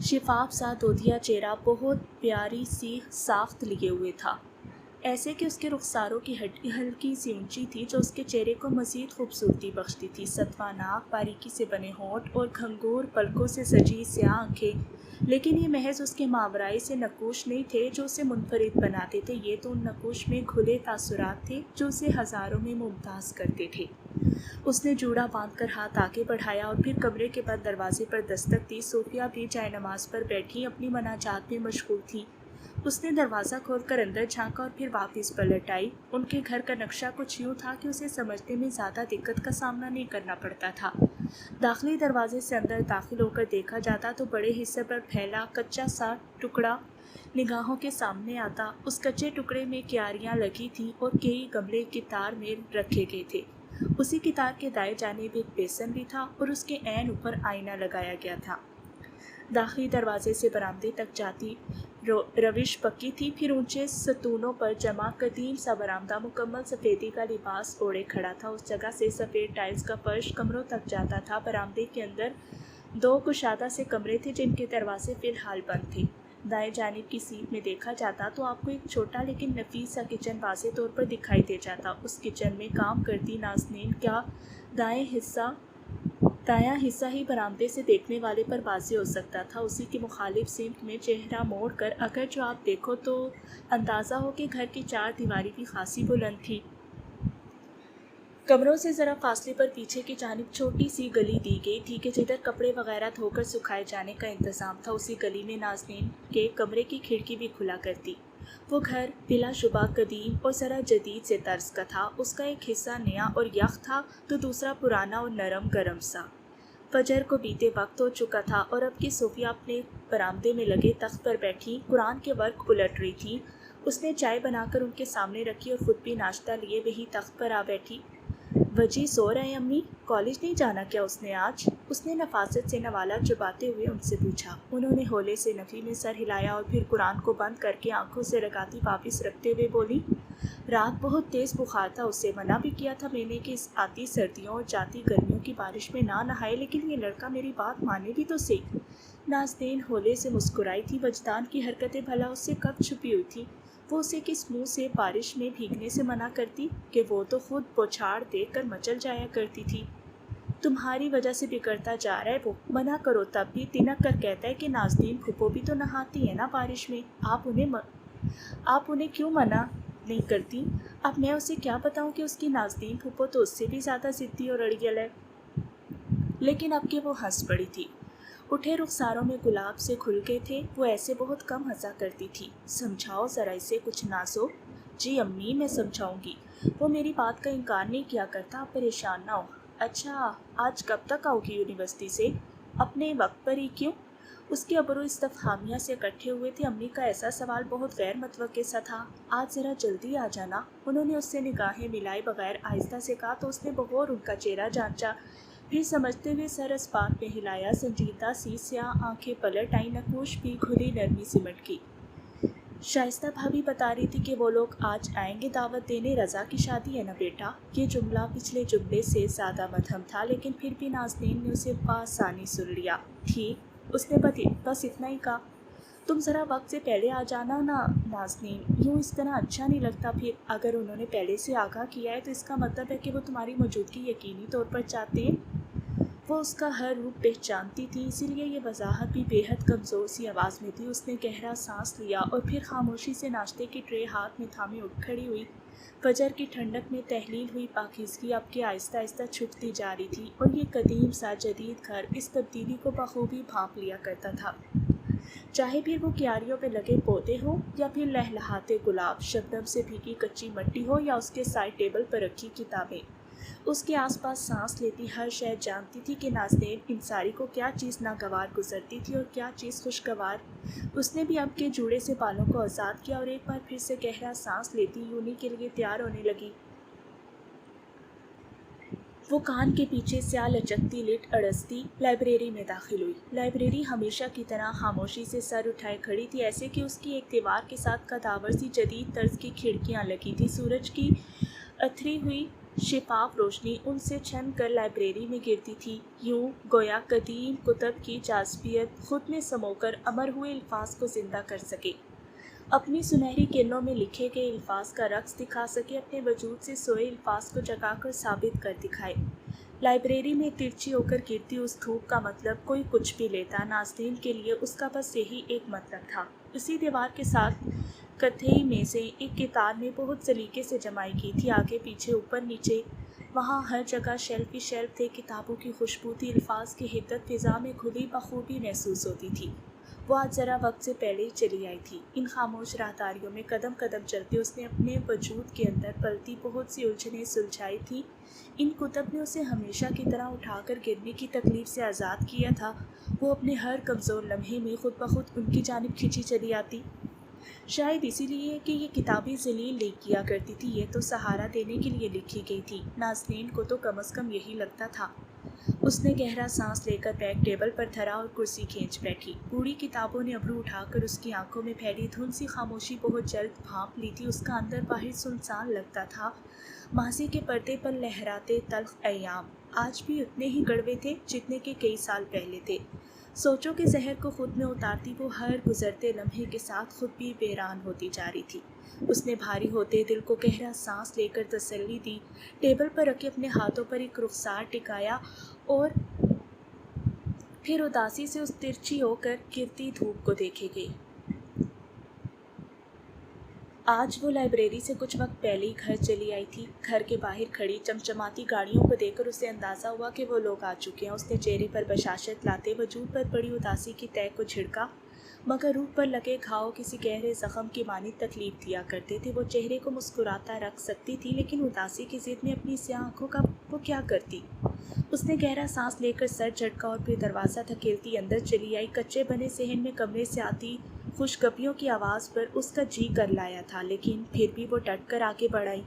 شفاف سا دودھیا چہرہ بہت پیاری سی ساخت لیے ہوئے تھا، ایسے کہ اس کے رخساروں کی ہڈی ہلکی سی اونچی تھی جو اس کے چہرے کو مزید خوبصورتی بخشتی تھی۔ ستواں ناک، باریکی سے بنے ہونٹ اور گھنگور پلکوں سے سجی سیاہ آنکھیں، لیکن یہ محض اس کے ماورائی سے نقوش نہیں تھے جو اسے منفرد بناتے تھے، یہ تو ان نقوش میں کھلے تاثرات تھے جو اسے ہزاروں میں ممتاز کرتے تھے۔ اس نے جوڑا باندھ کر ہاتھ آگے بڑھایا اور پھر کمرے کے بعد دروازے پر دستک دی۔ صوفیہ بھی جائے نماز پر بیٹھی اپنی مناجات میں مشغول تھی۔ اس نے دروازہ کھول کر اندر جھانکا اور پھر واپس پلٹ آئی۔ ان کے گھر کا نقشہ کچھ یوں تھا کہ اسے سمجھنے میں زیادہ دقت کا سامنا نہیں کرنا پڑتا تھا۔ داخلی دروازے سے اندر داخل ہو کر دیکھا جاتا تو بڑے حصے پر پھیلا کچا سا ٹکڑا نگاہوں کے سامنے آتا۔ اس کچے ٹکڑے میں کیاریاں لگی تھیں اور کئی گملے کتار میں رکھے گئے تھے۔ اسی کتار کے دائیں جانب ایک بیسن بھی تھا اور اس کے عین اوپر آئینہ لگایا گیا تھا۔ داخلی دروازے سے برآمدے تک جاتی روش پکی تھی، پھر اونچے ستونوں پر جمع قدیم سا برآمدہ مکمل سفیدی کا لباس اوڑھے کھڑا تھا۔ اس جگہ سے سفید ٹائلز کا فرش کمروں تک جاتا تھا۔ برآمدے کے اندر دو کشادہ سے کمرے تھے جن کے دروازے فی الحال بند تھے۔ دائیں جانب کی سیٹ میں دیکھا جاتا تو آپ کو ایک چھوٹا لیکن نفیس سا کچن واضح طور پر دکھائی دے جاتا۔ اس کچن میں کام کرتی نازنین کا دایاں حصہ ہی برآمدے سے دیکھنے والے پر واضح ہو سکتا تھا۔ اسی کی مخالف سمت میں چہرہ موڑ کر اگر جو آپ دیکھو تو اندازہ ہو کہ گھر کی چار دیواری بھی خاصی بلند تھی۔ کمروں سے ذرا فاصلے پر پیچھے کی جانب چھوٹی سی گلی دی گئی تھی کہ جدھر کپڑے وغیرہ دھو کر سکھائے جانے کا انتظام تھا۔ اسی گلی میں نازنین کے کمرے کی کھڑکی بھی کھلا کرتی۔ وہ گھر بلا شبہ قدیم اور ذرا جدید سے طرز کا تھا۔ اس کا ایک حصہ نیا اور یخ تھا تو دوسرا پرانا اور نرم گرم سا۔ فجر کو بیتے وقت ہو چکا تھا اور اب کی صوفیہ اپنے برآمدے میں لگے تخت پر بیٹھی قرآن کے ورق الٹ رہی تھی۔ اس نے چائے بنا کر ان کے سامنے رکھی اور خود بھی ناشتہ لیے وہی تخت پر آ بیٹھی۔ وجی سو رہے امی؟ کالج نہیں جانا کیا اس نے آج؟ اس نے نفاست سے نوالا چباتے ہوئے ان سے پوچھا۔ انہوں نے ہولے سے نفی میں سر ہلایا اور پھر قرآن کو بند کر کے آنکھوں سے لگاتی واپس رکھتے ہوئے بولی، رات بہت تیز بخار تھا، اسے منع بھی کیا تھا میں نے کہ اس آتی سردیوں اور جاتی گرمیوں کی بارش میں نہ نہائے، لیکن یہ لڑکا میری بات مانے بھی تو صحیح۔ نازنین ہولے سے مسکرائی تھی۔ وجدان کی حرکتیں بھلا اس سے کب چھپی ہوئی تھی؟ وہ اسے کس منہ سے بارش میں بھیگنے سے منع کرتی کہ وہ تو خود بوچھاڑ دیکھ کر مچل جایا کرتی تھی۔ تمہاری وجہ سے بگڑتا جا رہا ہے وہ، منع کرو تب بھی تنک کر کہتا ہے کہ نازنین پھپھو بھی تو نہاتی ہے نا بارش میں، آپ انہیں کیوں منع نہیں کرتی؟ اب میں اسے کیا بتاؤں کہ اس کی نازنین پھپھو تو اس سے بھی زیادہ ضدی اور اڑیل ہے۔ لیکن اب کہ وہ ہنس پڑی تھی، اٹھے رخساروں میں گلاب سے کھل گئے تھے۔ وہ ایسے بہت کم ہنسا کرتی تھی۔ سمجھاؤ ذرا اسے کچھ نازو۔ جی امی میں سمجھاؤں گی، وہ میری بات کا انکار نہیں کیا کرتا، آپ پریشان نہ ہو۔ اچھا آج کب تک آؤ گی یونیورسٹی سے؟ اپنے وقت پر ہی کیوں؟ اس کے ابرو استفہامیہ سے اکٹھے ہوئے تھے۔ امی کا ایسا سوال بہت غیر متوقع سا تھا۔ آج ذرا جلدی آ جانا۔ انہوں نے اس سے نگاہیں ملائے بغیر آہستہ سے کہا تو اس نے بغور ان کا چہرہ جانچا، پھر سمجھتے ہوئے سر اس بات میں ہلایا۔ سنجیدہ سی سیاہ آنکھیں پلٹ آئیں، نقوش بھی کھلی نرمی سمٹ کی۔ شائستہ بھابھی بتا رہی تھی کہ وہ لوگ آج آئیں گے دعوت دینے، رضا کی شادی ہے نا بیٹا۔ یہ جملہ پچھلے جملے سے زیادہ مدھم تھا، لیکن پھر بھی نازنین نے اسے بآسانی سن لیا۔ ٹھیک، اس نے بس اتنا ہی کہا۔ تم ذرا وقت سے پہلے آ جانا نا نازنین، یوں اس طرح اچھا نہیں لگتا۔ پھر اگر انہوں نے پہلے سے آگاہ کیا ہے تو اس کا مطلب ہے کہ وہ تمہاری موجودگی یقینی طور پر چاہتے ہیں۔ وہ اس کا ہر روپ پہچانتی تھی، اسی لیے یہ وضاحت بھی بے حد کمزور سی آواز میں تھی۔ اس نے گہرا سانس لیا اور پھر خاموشی سے ناشتے کی ٹرے ہاتھ میں تھامے اٹھ کھڑی ہوئی۔ فجر کی ٹھنڈک میں تحلیل ہوئی پاکیزگی اب کے آہستہ آہستہ چھپتی جا رہی تھی اور یہ قدیم سا جدید گھر اس تبدیلی کو بخوبی بھانپ لیا کرتا تھا، چاہے پھر وہ کیاریوں پہ لگے پودے ہوں یا پھر لہلہاتے گلاب، شبنم سے بھیگی کچی مٹی ہو یا اس کے سائڈ ٹیبل پر رکھی کتابیں۔ اس کے آس پاس سانس لیتی ہر شے جانتی تھی کہ نازنین انصاری کو کیا چیز ناگوار گزرتی تھی اور کیا چیز خوشگوار۔ اس نے بھی اب کے جوڑے سے بالوں کو آزاد کیا اور ایک بار پھر سے گہرا سانس لیتی یونی کے لیے تیار ہونے لگی۔ وہ کان کے پیچھے سیاہ لچکتی لٹ اڑستی لائبریری میں داخل ہوئی۔ لائبریری ہمیشہ کی طرح خاموشی سے سر اٹھائے کھڑی تھی، ایسے کہ اس کی ایک دیوار کے ساتھ کداور سی جدید طرز کی کھڑکیاں لگی تھی۔ سورج کی اتھری ہوئی شفاف روشنی ان سے چھن کر لائبریری میں گرتی تھی، یوں گویا قدیم کتب کی جاذبیت خود میں سمو کر امر ہوئے الفاظ کو زندہ کر سکے، اپنی سنہری کرنوں میں لکھے گئے الفاظ کا رقص دکھا سکے، اپنے وجود سے سوئے الفاظ کو جگا کر ثابت کر دکھائے۔ لائبریری میں ترچھی ہو کر گرتی اس دھوپ کا مطلب کوئی کچھ بھی لیتا، ناظرین کے لیے اس کا بس یہی ایک مطلب تھا۔ اسی دیوار کے ساتھ کتھئی میزیں ایک قطار میں بہت سلیقے سے جمائی کی تھی، آگے پیچھے اوپر نیچے، وہاں ہر جگہ شیلف ہی شیلف تھے، کتابوں کی خوشبو تھی، الفاظ کی حدت فضا میں کھلی بخوبی محسوس ہوتی تھی۔ وہ آج ذرا وقت سے پہلے ہی چلی آئی تھی۔ ان خاموش راہداریوں میں قدم قدم چلتے اس نے اپنے وجود کے اندر پلتی بہت سی الجھنیں سلجھائی تھیں۔ ان کتب نے اسے ہمیشہ کی طرح اٹھا کر گرنے کی تکلیف سے آزاد کیا تھا۔ وہ اپنے ہر کمزور لمحے میں خود بخود ان کی جانب کھینچی چلی آتی۔ شاید اسی لیے کہ یہ کتابیں ذلیل نہیں کیا کرتی تھی، یہ تو سہارا دینے کے لیے لکھی گئی تھی۔ ناظرین کو تو کم از کم یہی لگتا تھا۔ اس نے گہرا سانس لے کر بیگ ٹیبل پر دھرا اور کرسی کھینچ بیٹھی۔ بوڑھی کتابوں نے ابرو اٹھا کر اس کی آنکھوں میں پھیلی دھند سی خاموشی بہت جلد بھانپ لی تھی۔ اس کا اندر باہر سنسان لگتا تھا، ماضی کے پردے پر لہراتے تلخ ایام آج بھی اتنے ہی کڑوے تھے جتنے کہ کئی سال پہلے تھے۔ سوچوں کے زہر کو خود میں اتارتی وہ ہر گزرتے لمحے کے ساتھ خود بھی ویران ہوتی جا رہی تھی۔ اس نے بھاری ہوتے دل کو گہرا سانس لے کر تسلی دی، ٹیبل پر رکھے اپنے ہاتھوں پر ایک رخسار ٹکایا اور پھر اداسی سے اس ترچھی ہو کر گرتی دھوپ کو دیکھے گئی۔ آج وہ لائبریری سے کچھ وقت پہلے ہی گھر چلی آئی تھی۔ گھر کے باہر کھڑی چمچماتی گاڑیوں کو دیکھ کر اسے اندازہ ہوا کہ وہ لوگ آ چکے ہیں۔ اس نے چہرے پر بشاشت لاتے وجود پر پڑی اداسی کی تہ کو جھڑکا، مگر روح پر لگے گھاؤ کسی گہرے زخم کی مانند تکلیف دیا کرتے تھے۔ وہ چہرے کو مسکراتا رکھ سکتی تھی، لیکن اداسی کی ضد میں اپنی سیاہ آنکھوں کا وہ کیا کرتی؟ اس نے گہرا سانس لے کر سر جھٹکا اور پھر دروازہ دھکیلتی اندر چلی آئی۔ کچے بنے صحن میں کمرے سے آتی خوشگپیوں کی آواز پر اس کا جی کر لایا تھا، لیکن پھر بھی وہ ڈٹ کر آگے بڑھائی۔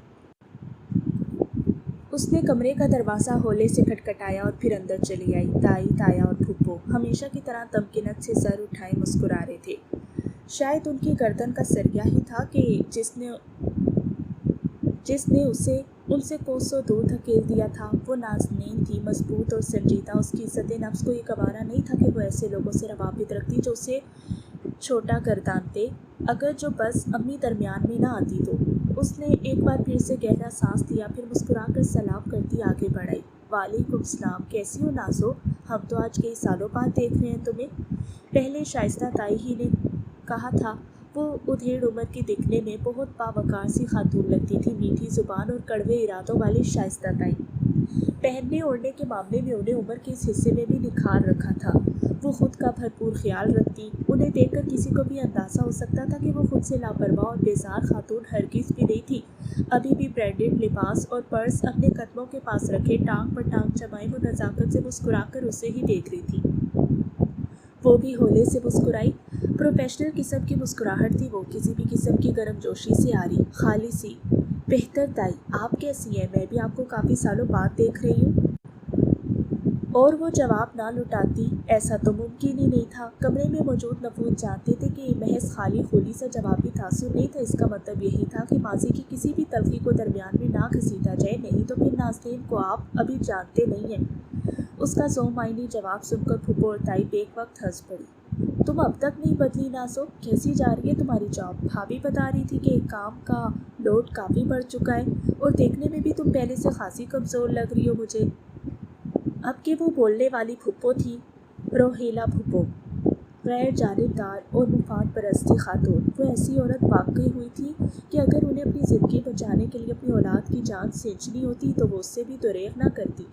اس نے کمرے کا دروازہ ہولے سے کھٹکھٹایا اور پھر اندر چلی آئی۔ دائی، تایا اور پھپھو ہمیشہ کی طرح تمکنت سے سر اٹھائے مسکرا رہے تھے۔ شاید ان کی گردن کا سریا ہی تھا کہ جس نے اسے ان سے کوسوں دور دھکیل دیا تھا۔ وہ نازنین تھی، مضبوط اور سنجیدہ۔ اس کی عزت نفس کو یہ گوارا نہیں تھا کہ وہ ایسے لوگوں سے روابط رکھتی جو اسے چھوٹا گردانتے، اگر جو بس امی درمیان میں نہ آتی تو۔ اس نے ایک بار پھر سے گہرا سانس لیا، پھر مسکرا کر سلام کرتی آگے بڑھائی۔ وعلیکم السلام، کیسی ہو نازو؟ ہم تو آج کئی سالوں بعد دیکھ رہے ہیں تمہیں۔ پہلے شائستہ تائی ہی نے کہا تھا۔ وہ ادھیڑ عمر کی دکھنے میں بہت باوقار سی خاتون لگتی تھی، میٹھی زبان اور کڑوے ارادوں والی شائستہ تائی۔ پہننے اوڑھنے کے معاملے میں انہیں عمر کے اس حصے میں بھی نکھار رکھا تھا۔ وہ خود کا بھرپور خیال رکھتی، انہیں دیکھ کر کسی کو بھی اندازہ ہو سکتا تھا کہ وہ خود سے لاپرواہ اور بیزار خاتون ہرگز بھی نہیں تھی۔ ابھی بھی برینڈڈ لباس اور پرس اپنے قدموں کے پاس رکھے، ٹانگ پر ٹانگ جمائے وہ نزاکت سے مسکرا کر اسے ہی دیکھ رہی تھی۔ وہ بھی ہولے سے مسکرائی۔ پروفیشنل قسم کی مسکراہٹ تھی وہ، کسی بھی قسم کی گرم جوشی سے آری، خالص سی۔ بہتر تائی، آپ کیسی ہیں؟ میں بھی آپ کو کافی سالوں بعد دیکھ رہی ہوں۔ اور وہ جواب نہ لوٹاتی، ایسا تو ممکن ہی نہیں تھا۔ کمرے میں موجود نفوذ جانتے تھے کہ یہ محض خالی خولی سا جوابی تاثر نہیں تھا، اس کا مطلب یہی تھا کہ ماضی کی کسی بھی تلخی کو درمیان میں نہ گھسیٹا جائے، نہیں تو پھر نازنین کو آپ ابھی جانتے نہیں ہیں۔ اس کا ذو معنی جواب سن کر پھپھو اور تائی بیک وقت ہنس پڑی۔ تم اب تک نہیں بدلی نازو، کیسی جا رہی ہے تمہاری جاب؟ بھابھی بتا رہی تھی کہ کام کا لوڈ کافی بڑھ چکا ہے اور دیکھنے میں بھی تم پہلے سے خاصی کمزور لگ رہی ہو مجھے۔ اب کہ وہ بولنے والی پھپھو تھی، روہیلا پھپھو، غیر جانبدار اور مفاد پرستی خاتون، وہ ایسی عورت واقع ہوئی تھی کہ اگر انہیں اپنی زندگی بچانے کے لیے اپنی اولاد کی جان سینچنی ہوتی تو وہ اس سے بھی دریغ نہ کرتی۔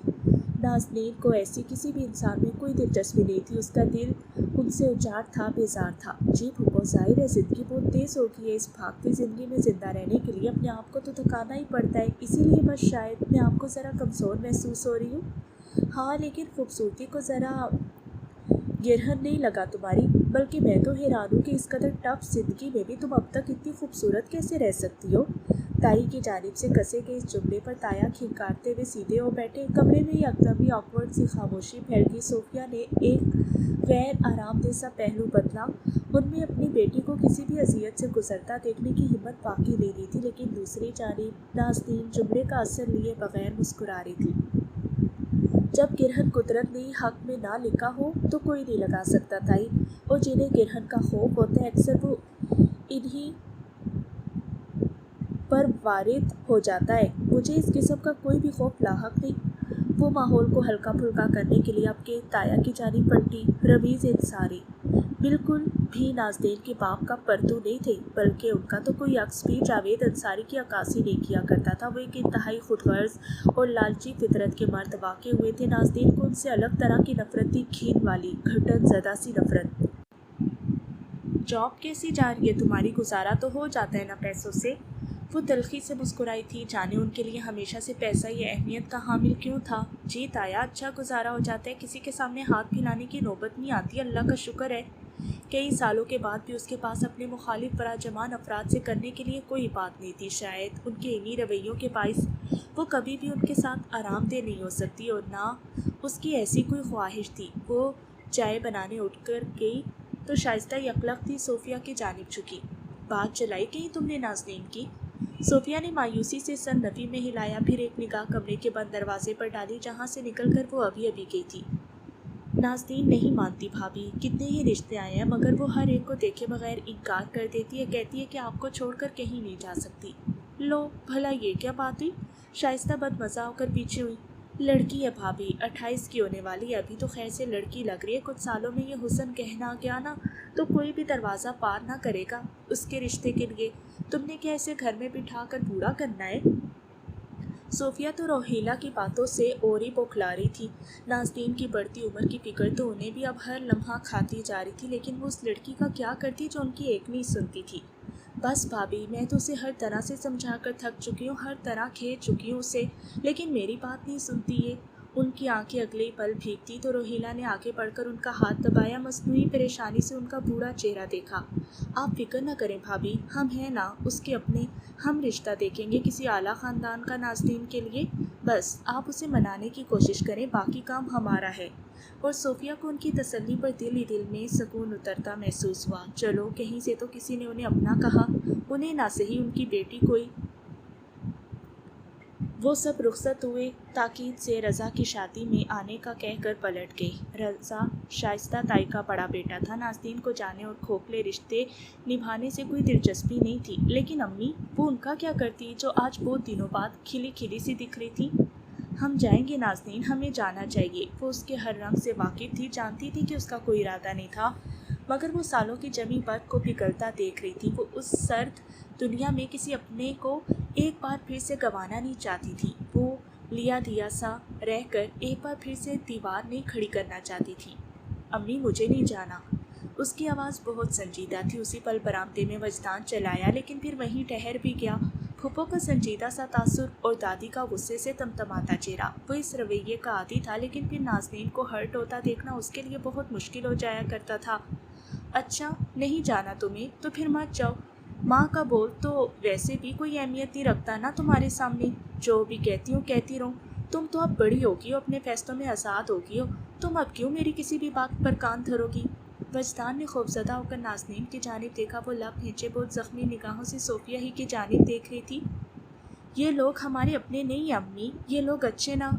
نازنین کو ایسی کسی بھی انسان میں کوئی دلچسپی نہیں تھی، اس کا دل ان سے اجاڑ تھا، بیزار تھا۔ جی پھپھو، ظاہر ہے زندگی بہت تیز ہو گئی ہے، اس بھاگتی زندگی میں زندہ رہنے کے لیے اپنے آپ کو تو تھکانا ہی پڑتا ہے، اسی لیے بس شاید میں آپ کو ذرا کمزور محسوس ہو رہی ہوں۔ ہاں، لیکن خوبصورتی کو ذرا گرہن نہیں لگا تمہاری، بلکہ میں تو حیران ہوں کہ اس قدر ٹف زندگی میں بھی تم اب تک اتنی خوبصورت کیسے رہ سکتی ہو۔ تائی کی جانب سے کسے کے اس جملے پر تایا کھنکارتے ہوئے سیدھے ہو بیٹھے۔ کمرے میں یکدم ہی آکورڈ سی خاموشی پھیل گئی۔ صوفیہ نے ایک غیر آرام دہ سا پہلو بدلا۔ ان میں اپنی بیٹی کو کسی بھی اذیت سے گزرتا دیکھنے کی ہمت باقی نہیں رہی تھی، لیکن دوسری جانب نازنین جملے کا اثر لیے بغیر مسکرا رہی تھی۔ جب گرہن قدرت نے حق میں نہ لکھا ہو تو کوئی نہیں لگا سکتا تائی، اور جنہیں گرہن کا خوف ہوتا ہے اکثر وہ انہی پر وارد ہو جاتا ہے۔ مجھے اس قسم کا کوئی بھی خوف لاحق نہیں۔ وہ ماحول کو ہلکا پھلکا کرنے کے لیے اب کے تایا کی جانب پلٹی۔ رمیز انصاری بالکل بھی نازنین کے باپ کا پرتو نہیں تھے، بلکہ ان کا تو کوئی عکس بھی جاوید انصاری کی عکاسی نہیں کیا کرتا تھا۔ وہ ایک انتہائی خود غرض اور لالچی فطرت کے مرد واقع ہوئے تھے۔ نازنین کو ان سے الگ طرح کی نفرت تھی، گھن والی، گھٹن زدہ سی نفرت۔ جاب کیسی جا رہی ہے تمہاری؟ گزارا تو ہو جاتا ہے نا پیسوں سے؟ وہ تلخی سے مسکرائی تھی، جانے ان کے لیے ہمیشہ سے پیسہ یہ اہمیت کا حامل کیوں تھا۔ جی تایا، اچھا گزارا ہو جاتا ہے، کسی کے سامنے ہاتھ پھیلانے کی نوبت نہیں آتی، اللہ کا شکر ہے۔ کئی سالوں کے بعد بھی اس کے پاس اپنے مخالف براجمان افراد سے کرنے کے لیے کوئی بات نہیں تھی۔ شاید ان کے انہی رویوں کے باعث وہ کبھی بھی ان کے ساتھ آرام دہ نہیں ہو سکتی، اور نہ اس کی ایسی کوئی خواہش تھی۔ وہ چائے بنانے اٹھ کر گئی تو شائستہ یکلختی صوفیہ کی جانب جھکی۔ بات چلائی کہیں تم نے نازنین کی؟ صوفیہ نے مایوسی سے سر نفی میں ہلایا، پھر ایک نگاہ کمرے کے بند دروازے پر ڈالی جہاں سے نکل کر وہ ابھی ابھی گئی تھی۔ نازنین نہیں مانتی بھابھی، کتنے ہی رشتے آئے ہیں مگر وہ ہر ایک کو دیکھے بغیر انکار کر دیتی ہے، کہتی ہے کہ آپ کو چھوڑ کر کہیں نہیں جا سکتی۔ لو بھلا یہ کیا بات ہوئی؟ شائستہ بد مزہ ہو کر پیچھے ہوئی۔ لڑکی ہے بھابھی، 28 کی ہونے والی، ابھی تو خیر سے لڑکی لگ رہی ہے، کچھ سالوں میں یہ حسن کہنا گیا نا تو کوئی بھی دروازہ پار نہ کرے گا اس کے رشتے کے لیے۔ تم نے کیا اسے گھر میں بٹھا کر بوڑھا کرنا ہے؟ صوفیہ تو روہیلا کی باتوں سے اور ہی بوکھلا رہی تھی۔ نازنین کی بڑھتی عمر کی فکر تو انہیں بھی اب ہر لمحہ کھاتی جا رہی تھی، لیکن وہ اس لڑکی کا کیا کرتی جو ان کی ایک نہیں سنتی تھی۔ بس بھابھی، میں تو اسے ہر طرح سے سمجھا کر تھک چکی ہوں، ہر طرح کھیر چکی ہوں اسے، لیکن میری بات نہیں سنتی ہے۔ ان کی آنکھیں اگلے ہی پل بھیگتی تو روہیلا نے آگے بڑھ کر ان کا ہاتھ دبایا، مصنوعی پریشانی سے ان کا بوڑھا چہرہ دیکھا۔ آپ فکر نہ کریں بھابھی، ہم ہیں نا اس کے اپنے، ہم رشتہ دیکھیں گے کسی اعلیٰ خاندان کا نازنین کے لیے، بس آپ اسے منانے کی کوشش کریں، باقی کام ہمارا ہے۔ اور صوفیہ کو ان کی تسلی پر دل ہی دل میں سکون اترتا محسوس ہوا۔ چلو کہیں سے تو کسی نے انہیں اپنا کہا، انہیں نہ صحیح ان کی بیٹی کوئی۔ وہ سب رخصت ہوئے، تاکید سے رضا کی شادی میں آنے کا کہہ کر پلٹ گئی۔ رضا شائستہ تائی کا بڑا بیٹا تھا، نازنین کو جانے اور کھوکھلے رشتے نبھانے سے کوئی دلچسپی نہیں تھی، لیکن امی وہ ان کا کیا کرتی جو آج بہت دنوں بعد کھلی کھلی سی دکھ رہی تھی؟ ہم جائیں گے نازنین، ہمیں جانا چاہیے۔ وہ اس کے ہر رنگ سے واقف تھی، جانتی تھی کہ اس کا کوئی ارادہ نہیں تھا، مگر وہ سالوں کی جمی برف کو پگھلتا دیکھ رہی تھی۔ وہ اس سرد دنیا میں کسی اپنے کو ایک بار پھر سے گنوانا نہیں چاہتی تھی، وہ لیا دیا سا رہ کر ایک بار پھر سے دیوار نہیں کھڑی کرنا چاہتی تھی۔ امی مجھے نہیں جانا۔ اس کی آواز بہت سنجیدہ تھی۔ اسی پل برآمدے میں وجدان چلایا، لیکن پھر وہیں ٹھہر بھی گیا۔ پھپھو کا سنجیدہ سا تاثر اور دادی کا غصے سے تمتماتا چہرہ۔ وہ اس رویے کا عادی تھا، لیکن پھر نازنین کو ہرٹ ہوتا دیکھنا اس کے لیے بہت مشکل ہو جایا کرتا تھا۔ اچھا نہیں جانا تمہیں تو پھر مت جاؤ، ماں کا بول تو ویسے بھی کوئی اہمیت نہیں رکھتا نا تمہارے سامنے، جو بھی کہتی ہوں کہتی رہوں۔ تم تو اب بڑی ہوگی ہو، اپنے فیصلوں میں آزاد ہوگی ہو، تم اب کیوں میری کسی بھی بات پر کان دھرو گی؟ وجدان نے خوفزدہ ہو کر نازنین کی جانب دیکھا۔ وہ لب کھینچے بہت زخمی نگاہوں سے صوفیہ ہی کی جانب دیکھ رہی تھی۔ یہ لوگ ہمارے اپنے نہیں ہیں امی، یہ لوگ اچھے نہ۔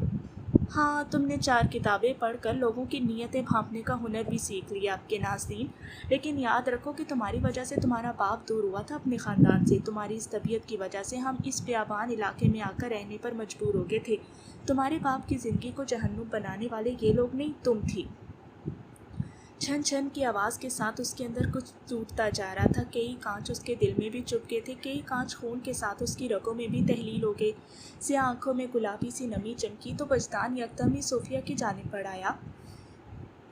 ہاں تم نے 4 کتابیں پڑھ کر لوگوں کی نیتیں بھانپنے کا ہنر بھی سیکھ لیا آپ کے نازنین، لیکن یاد رکھو کہ تمہاری وجہ سے تمہارا باپ دور ہوا تھا اپنے خاندان سے، تمہاری اس طبیعت کی وجہ سے ہم اس بیابان علاقے میں آ کر رہنے پر مجبور ہو گئے تھے۔ تمہارے باپ کی زندگی کو جہنم بنانے والے یہ لوگ نہیں، تم تھی۔ چھن چھن کی آواز کے ساتھ اس کے اندر کچھ ٹوٹتا جا رہا تھا، کئی کانچ اس کے دل میں بھی چپھ گئے تھے، کئی کانچ خون کے ساتھ اس کی رگوں میں بھی تحلیل ہو گئے۔ سیاہ آنکھوں میں گلابی سی نمی چمکی تو وجدان یکدم ہی صوفیہ کی جانب بڑھ آیا،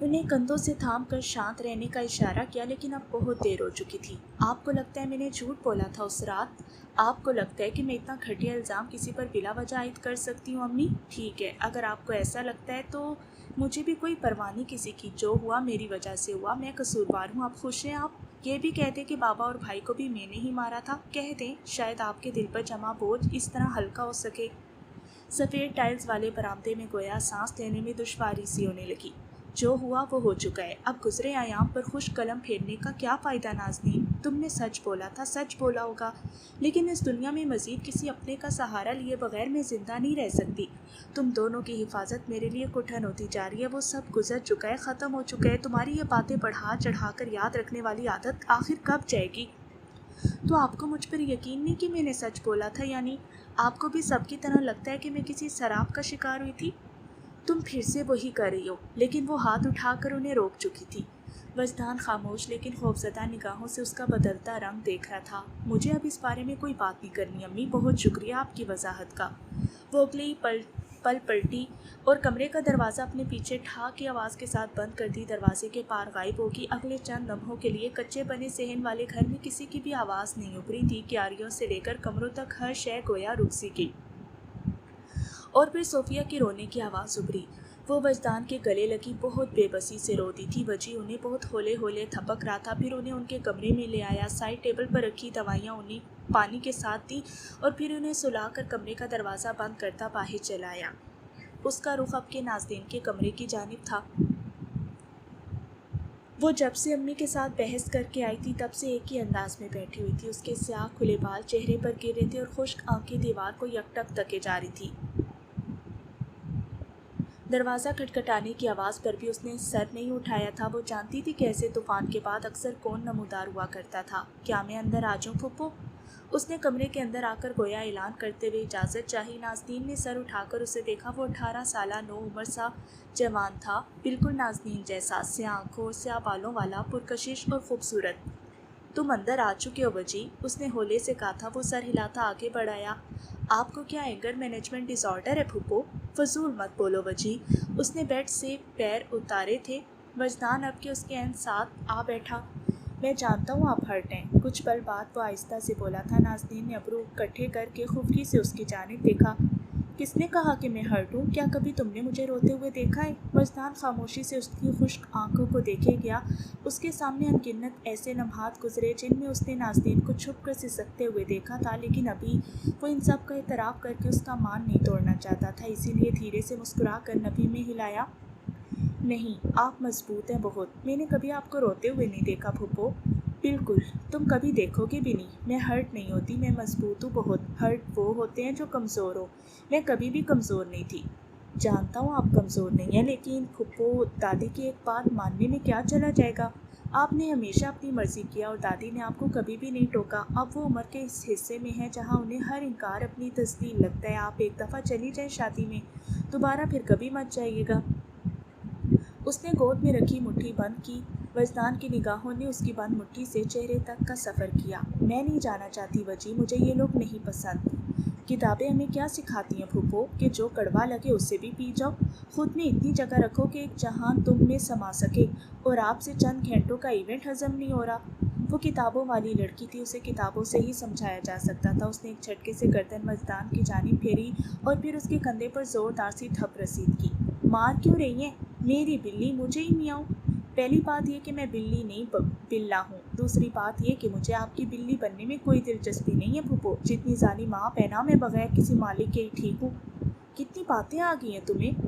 انہیں کندھوں سے تھام کر شانت رہنے کا اشارہ کیا، لیکن اب بہت دیر ہو چکی تھی۔ آپ کو لگتا ہے میں نے جھوٹ بولا تھا اس رات؟ آپ کو لگتا ہے کہ میں اتنا گھٹیا الزام کسی پر بلا وجہ عائد کر سکتی ہوں امی؟ ٹھیک ہے، اگر آپ کو ایسا لگتا ہے تو مجھے بھی کوئی پرواہ نہیں کسی کی، جو ہوا میری وجہ سے ہوا، میں قصوروار ہوں۔ آپ خوش ہیں؟ آپ یہ بھی کہہ دیں کہ بابا اور بھائی کو بھی میں نے ہی مارا تھا. کہہ دیں شاید آپ کے دل پر جمع بوجھ اس طرح ہلکا ہو سکے. سفید ٹائلز والے برآمدے میں گویا سانس لینے میں دشواری سی ہونے لگی. جو ہوا وہ ہو چکا ہے. اب گزرے ایام پر خوش قلم پھیرنے کا کیا فائدہ نازنین؟ تم نے سچ بولا تھا، سچ بولا ہوگا، لیکن اس دنیا میں مزید کسی اپنے کا سہارا لیے بغیر میں زندہ نہیں رہ سکتی. تم دونوں کی حفاظت میرے لیے کٹھن ہوتی جا رہی ہے. وہ سب گزر چکا ہے، ختم ہو چکا ہے. تمہاری یہ باتیں بڑھا چڑھا کر یاد رکھنے والی عادت آخر کب جائے گی؟ تو آپ کو مجھ پر یقین نہیں کہ میں نے سچ بولا تھا؟ یعنی آپ کو بھی سب کی طرح لگتا ہے کہ میں کسی سراب کا شکار ہوئی تھی؟ تم پھر سے وہی کر رہی ہو. لیکن وہ ہاتھ اٹھا کر انہیں روک چکی تھی. وجدان خاموش لیکن خوفزدہ نگاہوں سے اس کا بدلتا رنگ دیکھ رہا تھا. مجھے اب اس بارے میں کوئی بات نہیں کرنی امی، بہت شکریہ آپ کی وضاحت کا. وہ اگلی پل پلٹی اور کمرے کا دروازہ اپنے پیچھے ٹھا کی آواز کے ساتھ بند کر دی. دروازے کے پار غائب ہوگی. اگلے چند لمحوں کے لیے کچے بنے صحن والے گھر میں کسی کی بھی آواز نہیں ابھری تھی. کیاریوں سے لے کر کمروں تک ہر شے گویا رک سی گئی. اور پھر صوفیہ کی رونے کی آواز ابھری. وہ وجدان کے گلے لگی بہت بے بسی سے رو دی تھی. وجی انہیں بہت ہولے ہولے تھپک رہا تھا. پھر انہیں ان کے کمرے میں لے آیا. سائڈ ٹیبل پر رکھی دوائیاں انہیں پانی کے ساتھ دی اور پھر انہیں سلا کر کمرے کا دروازہ بند کرتا باہر چلا آیا. اس کا رخ اب کے نازنین کے کمرے کی جانب تھا. وہ جب سے امی کے ساتھ بحث کر کے آئی تھی تب سے ایک ہی انداز میں بیٹھی ہوئی تھی. اس کے سیاہ کھلے بال چہرے پر گر رہے تھے اور خشک آنکھیں دیوار کو یکٹک تکے جا رہی تھی. دروازہ کھٹکھٹانے کی آواز پر بھی اس نے سر نہیں اٹھایا تھا. وہ جانتی تھی کہ ایسے طوفان کے بعد اکثر کون نمودار ہوا کرتا تھا. کیا میں اندر آ جاؤں پھپھو؟ اس نے کمرے کے اندر آ کر گویا اعلان کرتے ہوئے اجازت چاہی. نازنین نے سر اٹھا کر اسے دیکھا. وہ 18 سالہ نو عمر سا جوان تھا، بالکل نازنین جیسا، سیاہ آنکھوں اور سیاہ بالوں والا، پرکشش اور خوبصورت. تم اندر آ چکے ہو وجی، اس نے ہولے سے کہا تھا. وہ سر ہلاتا آگے بڑھایا. آپ کو کیا اینگر مینجمنٹ ڈس آرڈر ہے پھپھو؟ فضول مت بولو وجی. اس نے بیڈ سے پیر اتارے تھے. وجدان اب کے اس کے عین ساتھ آ بیٹھا. میں جانتا ہوں آپ ہرٹ ہیں. کچھ پل بعد وہ آہستہ سے بولا تھا. نازنین نے ابرو کٹھے کر کے خفگی سے اس کی جانب دیکھا. کس نے کہا کہ میں ہرٹ ہوں؟ کیا کبھی تم نے مجھے روتے ہوئے دیکھا ہے؟ وجدان خاموشی سے اس کی خشک آنکھوں کو دیکھے گیا. اس کے سامنے انگنت ایسے لمحات گزرے جن میں اس نے نازنین کو چھپ کر سسکتے ہوئے دیکھا تھا، لیکن ابھی وہ ان سب کا اعتراف کر کے اس کا مان نہیں توڑنا چاہتا تھا. اسی لیے دھیرے سے مسکرا کر نبی میں ہلایا. نہیں، آپ مضبوط ہیں بہت. میں نے کبھی آپ کو روتے ہوئے نہیں دیکھا پھپھو. بالکل، تم کبھی دیکھو گے بھی نہیں. میں ہرٹ نہیں ہوتی، میں مضبوط ہوں بہت. ہرٹ وہ ہوتے ہیں جو کمزور ہو. میں کبھی بھی کمزور نہیں تھی. جانتا ہوں آپ کمزور نہیں ہیں، لیکن پھپھو دادی کی ایک بات ماننے میں کیا چلا جائے گا؟ آپ نے ہمیشہ اپنی مرضی کیا اور دادی نے آپ کو کبھی بھی نہیں ٹوکا. اب وہ عمر کے اس حصے میں ہیں جہاں انہیں ہر انکار اپنی تصدیق لگتا ہے. آپ ایک دفعہ چلی جائیں شادی میں، دوبارہ پھر کبھی مت جائیے گا. اس نے گود میں رکھی مٹھی بند کی. وجدان کی نگاہوں نے اس کی بند مٹھی سے چہرے تک کا سفر کیا. میں نہیں جانا چاہتی وجی، مجھے یہ لوگ نہیں پسند. کتابیں ہمیں کیا سکھاتی ہیں پھپھو؟ کہ جو کڑوا لگے اسے بھی پی جاؤ. خود میں اتنی جگہ رکھو کہ ایک جہان تم میں سما سکے، اور آپ سے چند گھنٹوں کا ایونٹ ہضم نہیں ہو رہا. وہ کتابوں والی لڑکی تھی، اسے کتابوں سے ہی سمجھایا جا سکتا تھا. اس نے ایک جھٹکے سے گردن وجدان کی جانب پھیری اور پھر اس کے کندھے پر زوردار سی تھپ رسید کی. مار کیوں رہی ہیں؟ میری بلی مجھے ہی میاؤں. پہلی بات یہ کہ میں بلی نہیں بلّا ہوں. دوسری بات یہ کہ مجھے آپ کی بلی بننے میں کوئی دلچسپی نہیں ہے پھپھو. جتنی ظالم آپ ہیں نا، میں بغیر کسی مالک کے ہی ٹھیک ہوں. کتنی باتیں آ گئی ہیں تمہیں.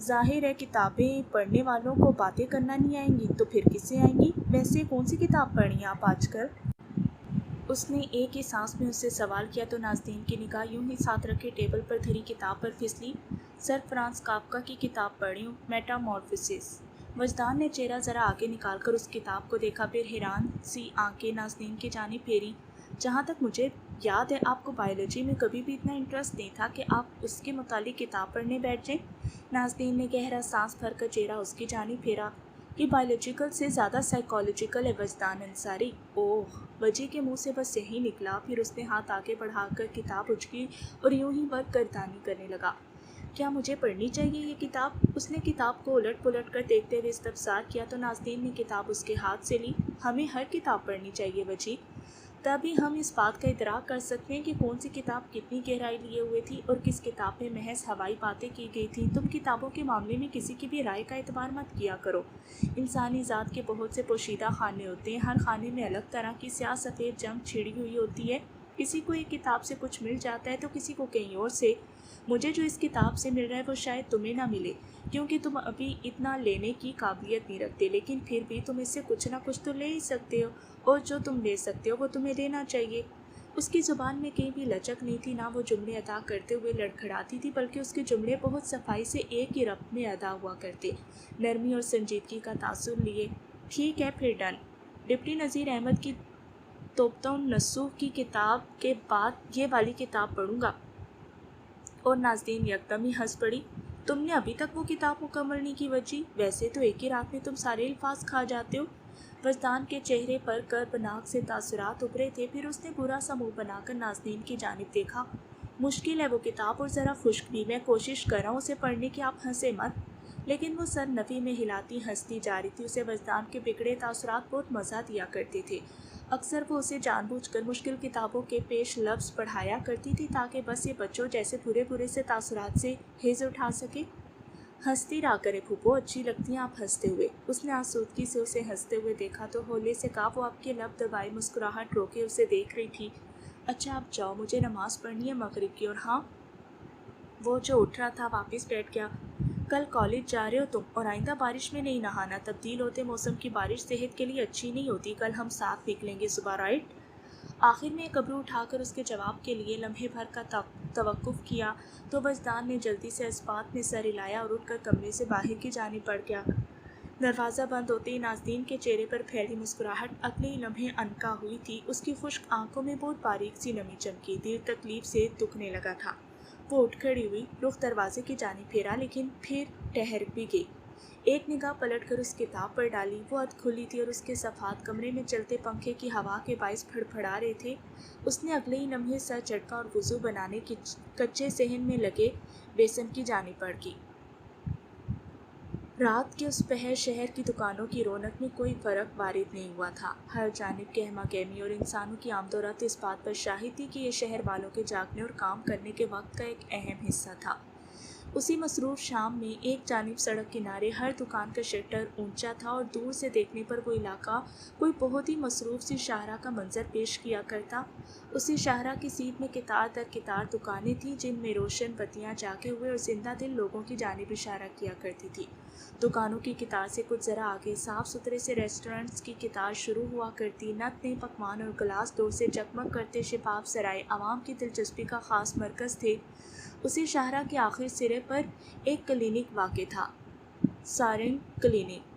ظاہر ہے کتابیں پڑھنے والوں کو باتیں کرنا نہیں آئیں گی تو پھر کس سے آئیں گی؟ ویسے کون سی کتاب پڑھ رہی ہیں آپ آج کل؟ اس نے ایک ہی سانس میں اس سے سوال کیا تو نازنین کی نگاہ یوں ہی ساتھ رکھے ٹیبل پر دھری کتاب پر پھسلی. سر فرانس کافکا کی کتاب پڑھ رہی ہوں، میٹامورفوسس. وجدان نے چہرہ ذرا آگے نکال کر اس کتاب کو دیکھا، پھر حیران سی آنکھیں نازنین کی جانب پھیری. جہاں تک مجھے یاد ہے آپ کو بایولوجی میں کبھی بھی اتنا انٹرسٹ نہیں تھا کہ آپ اس کے متعلق کتاب پڑھنے بیٹھ جائیں. نازنین نے گہرا سانس بھر کر چہرہ اس کی جانب پھیرا. یہ بایولوجیکل سے زیادہ سائیکالوجیکل ہے وجدان انصاری. اوہ، وجی کے منہ سے بس یہی نکلا. پھر اس نے ہاتھ آگے بڑھا کر کتاب اچکی اور یوں ہی ورق گردانی کرنے لگا. کیا مجھے پڑھنی چاہیے یہ کتاب؟ اس نے کتاب کو الٹ پلٹ کر دیکھتے ہوئے استفسار کیا تو نازنین نے کتاب اس کے ہاتھ سے لی. ہمیں ہر کتاب پڑھنی چاہیے وجی. تبھی ہم اس بات کا ادراک کر سکتے ہیں کہ کون سی کتاب کتنی گہرائی لیے ہوئے تھی اور کس کتاب میں محض ہوائی باتیں کی گئی تھیں۔ تم کتابوں کے معاملے میں کسی کی بھی رائے کا اعتبار مت کیا کرو۔ انسانی ذات کے بہت سے پوشیدہ خانے ہوتے ہیں، ہر خانے میں الگ طرح کی سیاہ سفید جنگ چھڑی ہوئی ہوتی ہے۔ کسی کو ایک کتاب سے کچھ مل جاتا ہے تو کسی کو کہیں اور سے۔ مجھے جو اس کتاب سے مل رہا ہے وہ شاید تمہیں نہ ملے، کیونکہ تم ابھی اتنا لینے کی قابلیت نہیں رکھتے، لیکن پھر بھی تم اس سے کچھ نہ کچھ تو لے ہی سکتے ہو، اور جو تم لے سکتے ہو وہ تمہیں لینا چاہیے۔ اس کی زبان میں کہیں بھی لچک نہیں تھی، نہ وہ جملے ادا کرتے ہوئے لڑکھڑاتی تھی، بلکہ اس کے جملے بہت صفائی سے ایک ہی ربط میں ادا ہوا کرتے، نرمی اور سنجیدگی کا تاثر لیے۔ ٹھیک ہے پھر ڈن۔ ڈپٹی نذیر احمد کی توبۃ النصوح کی کتاب کے بعد یہ والی کتاب پڑھوں گا۔ اور ناظرین یکدم ہی ہنس پڑی۔ تم نے ابھی تک وہ کتاب مکمل نہیں کی وجی؟ ویسے تو ایک ہی رات میں تم سارے الفاظ کھا جاتے ہو۔ وجدان کے چہرے پر کربناک سے تاثرات ابھرے تھے، پھر اس نے برا سا منہ بنا کر ناظرین کی جانب دیکھا۔ مشکل ہے وہ کتاب اور ذرا خشک بھی، میں کوشش کر رہا ہوں اسے پڑھنے کی، آپ ہنسے مت۔ لیکن وہ سر نفی میں ہلاتی ہنستی جا رہی تھی، اسے وجدان کے بگڑے تاثرات بہت مزہ دیا کرتے تھے۔ اکثر وہ اسے جان بوجھ کر مشکل کتابوں کے پیش لفظ پڑھایا کرتی تھی تاکہ بس یہ بچوں جیسے برے سے تاثرات سے حیز اٹھا سکے۔ ہنستی رہا کرے پھوپھو، اچھی لگتی ہیں آپ ہنستے ہوئے۔ اس نے آسودگی سے اسے ہنستے ہوئے دیکھا تو ہولے سے کہا، وہ آپ کے لب دبائے مسکراہٹ روکے اسے دیکھ رہی تھی۔ اچھا آپ جاؤ، مجھے نماز پڑھنی ہے مغرب کی۔ اور ہاں، وہ جو اٹھ رہا تھا واپس بیٹھ گیا۔ کل کالج جا رہے ہو تم، اور آئندہ بارش میں نہیں نہانا، تبدیل ہوتے موسم کی بارش صحت کے لیے اچھی نہیں ہوتی۔ کل ہم ساتھ نکلیں گے صبح، رائٹ؟ آخر میں ایک ابرو اٹھا کر اس کے جواب کے لیے لمحے بھر کا توقف کیا تو وجدان نے جلدی سے اس بات میں سر ہلایا اور اٹھ کر کمرے سے باہر کی جانب بڑھ گیا۔ دروازہ بند ہوتے ہی ناظرین کے چہرے پر پھیلی مسکراہٹ اگلے ہی لمحے انکا ہوئی تھی۔ اس کی خشک آنکھوں میں بہت باریک سی نمی چمکی، دل تکلیف سے دکھنے لگا تھا۔ وہ اٹھ کھڑی ہوئی، رخ دروازے کی جانب پھیرا، لیکن پھر ٹھہر بھی گئی۔ ایک نگاہ پلٹ کر اس کتاب پر ڈالی، وہ ادھ کھلی تھی اور اس کے صفحات کمرے میں چلتے پنکھے کی ہوا کے باعث پھڑپھڑا رہے تھے۔ اس نے اگلے ہی لمحے سر جھٹکا اور وضو بنانے کے کچے صحن میں لگے بیسن کی جانب بڑھ گئی۔ رات کے اس پہر شہر کی دکانوں کی رونق میں کوئی فرق وارد نہیں ہوا تھا۔ ہر جانب گہما گہمی اور انسانوں کی آمد و رفت اس بات پر شاہد تھی کہ یہ شہر والوں کے جاگنے اور کام کرنے کے وقت کا ایک اہم حصہ تھا۔ اسی مصروف شام میں ایک جانب سڑک کنارے ہر دکان کا شٹر اونچا تھا اور دور سے دیکھنے پر وہ علاقہ کوئی بہت ہی مصروف سی شاہراہ کا منظر پیش کیا کرتا۔ اسی شاہراہ کی سیدھ میں قطار در قطار دکانیں تھیں جن میں روشن بتیاں جاگے ہوئے اور زندہ دل لوگوں کی جانب اشارہ کیا کرتی تھی۔ دکانوں کی قطار سے کچھ ذرا آگے صاف ستھرے سے ریسٹورنٹس کی قطار شروع ہوا کرتی۔ نت نئے پکوان اور گلاس ڈور سے جگمگ کرتے شفاف سرائے عوام کی دلچسپی کا خاص مرکز تھے۔ اسی شاہراہ کے آخر سرے پر ایک کلینک واقع تھا، سارنگ کلینک۔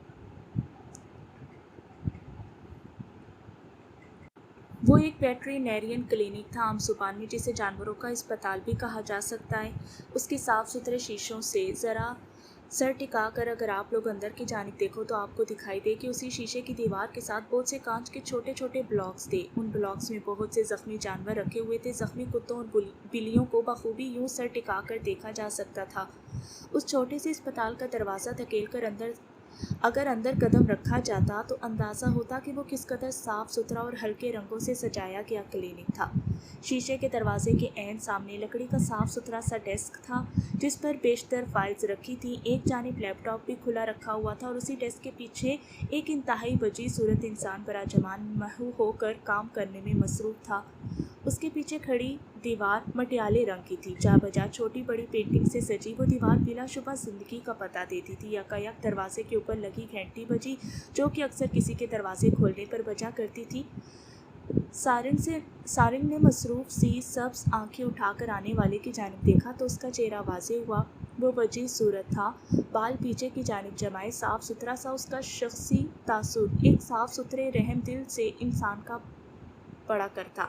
وہ ایک ویٹرینیرین کلینک تھا، عام زبان میں جسے جانوروں کا اسپتال بھی کہا جا سکتا ہے۔ اس کے صاف ستھرے شیشوں سے ذرا سر ٹکا کر اگر آپ لوگ اندر کی جانب دیکھو تو آپ کو دکھائی دے کہ اسی شیشے کی دیوار کے ساتھ بہت سے کانچ کے چھوٹے چھوٹے بلاکس تھے۔ ان بلاکس میں بہت سے زخمی جانور رکھے ہوئے تھے۔ زخمی کتوں اور بلیوں کو بخوبی یوں سر ٹکا کر دیکھا جا سکتا تھا۔ اس چھوٹے سے اسپتال کا دروازہ دھکیل کر اگر اندر قدم رکھا جاتا تو اندازہ ہوتا کہ وہ کس قدر صاف ستھرا اور ہلکے رنگوں سے سجایا گیا کلینک تھا۔ شیشے کے دروازے کے عین سامنے لکڑی کا صاف ستھرا سا ڈیسک تھا جس پر بیشتر فائلز رکھی تھیں۔ ایک جانب لیپ ٹاپ بھی کھلا رکھا ہوا تھا اور اسی ڈیسک کے پیچھے ایک انتہائی وجیز صورت انسان براجمان محو ہو کر کام کرنے میں مصروف تھا۔ اس کے پیچھے کھڑی دیوار مٹیالے رنگ کی تھی، جا بجا چھوٹی بڑی پینٹنگ سے سجی وہ دیوار بلا شبہ زندگی کا پتہ دیتی تھی۔ یکایک دروازے کے اوپر لگی گھنٹی بجی جو کہ اکثر کسی کے دروازے کھولنے پر بجا کرتی تھی۔ سارنگ نے مصروف سی سبز آنکھیں اٹھا کر آنے والے کی جانب دیکھا تو اس کا چہرہ واضح ہوا۔ وہ وجیز صورت تھا، بال پیچھے کی جانب جمائے، صاف ستھرا سا اس کا شخصی تاثر ایک صاف ستھرے رحم دل سے انسان کا پڑا کرتا۔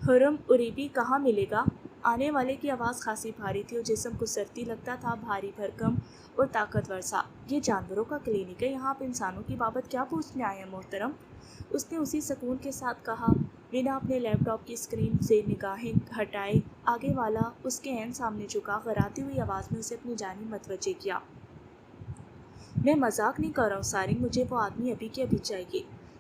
حرم اریبی کہاں ملے گا؟ آنے والے کی آواز خاصی بھاری تھی اور جسم گسرتی لگتا تھا، بھاری بھرکم اور طاقتور سا۔ یہ جانوروں کا کلینک ہے، یہاں آپ انسانوں کی بابت کیا پوچھنے آئے ہیں محترم؟ اس نے اسی سکون کے ساتھ کہا، بنا اپنے لیپ ٹاپ کی اسکرین سے نگاہیں ہٹائے۔ آگے والا اس کے عین سامنے جھکا، غراتی ہوئی آواز میں اسے اپنی جانب متوجہ کیا۔ میں مذاق نہیں کر رہا ہوں سارنگ، مجھے وہ آدمی ابھی کے ابھی چاہیے۔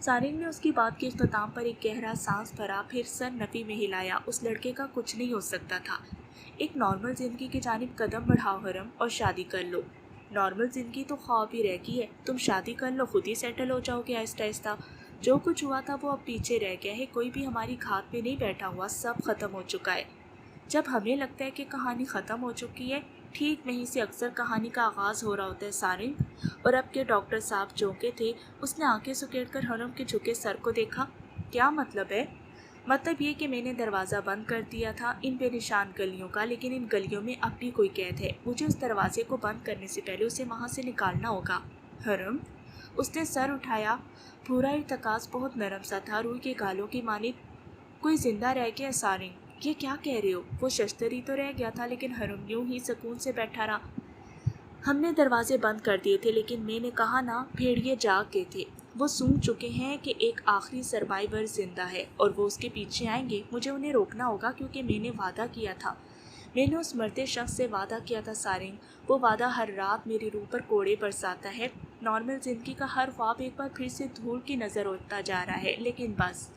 سارنگ نے اس کی بات کے اختتام پر ایک گہرا سانس بھرا، پھر سر نفی میں ہلایا۔ اس لڑکے کا کچھ نہیں ہو سکتا تھا۔ ایک نارمل زندگی کی جانب قدم بڑھاؤ حرم، اور شادی کر لو۔ نارمل زندگی تو خواب ہی رہ گئی ہے، تم شادی کر لو، خود ہی سیٹل ہو جاؤ گے آہستہ آہستہ۔ جو کچھ ہوا تھا وہ اب پیچھے رہ گیا ہے، کوئی بھی ہماری گھات میں نہیں بیٹھا ہوا، سب ختم ہو چکا ہے۔ جب ہمیں لگتا ہے کہ کہانی ختم ہو چکی ہے، ٹھیک وہیں سے اکثر کہانی کا آغاز ہو رہا ہوتا ہے سارنگ۔ اور اب کے ڈاکٹر صاحب چونکے تھے، اس نے آنکھیں سکیڑ کر حرم کے جھکے سر کو دیکھا۔ کیا مطلب ہے؟ مطلب یہ کہ میں نے دروازہ بند کر دیا تھا ان بے نشان گلیوں کا، لیکن ان گلیوں میں اب بھی کوئی قید ہے۔ مجھے اس دروازے کو بند کرنے سے پہلے اسے وہاں سے نکالنا ہوگا۔ حرم، اس نے سر اٹھایا۔ پورا ارتکاز بہت نرم سا تھا، روئی کے گالوں کی مانند۔ کوئی زندہ رہ گیا سارنگ؟ یہ کیا کہہ رہے ہو؟ وہ ششدری تو رہ گیا تھا، لیکن حرم یوں ہی سکون سے بیٹھا رہا۔ ہم نے دروازے بند کر دیے تھے، لیکن میں نے کہا نا، بھیڑیے جاگ گئے تھے۔ وہ سونگ چکے ہیں کہ ایک آخری سروائیور زندہ ہے اور وہ اس کے پیچھے آئیں گے۔ مجھے انہیں روکنا ہوگا کیونکہ میں نے وعدہ کیا تھا۔ میں نے اس مرتے شخص سے وعدہ کیا تھا سارنگ۔ وہ وعدہ ہر رات میری روح پر کوڑے برساتا ہے۔ نارمل زندگی کا ہر خواب ایک بار پھر سے دھول کی نظر ہوتا جا رہا ہے، لیکن بس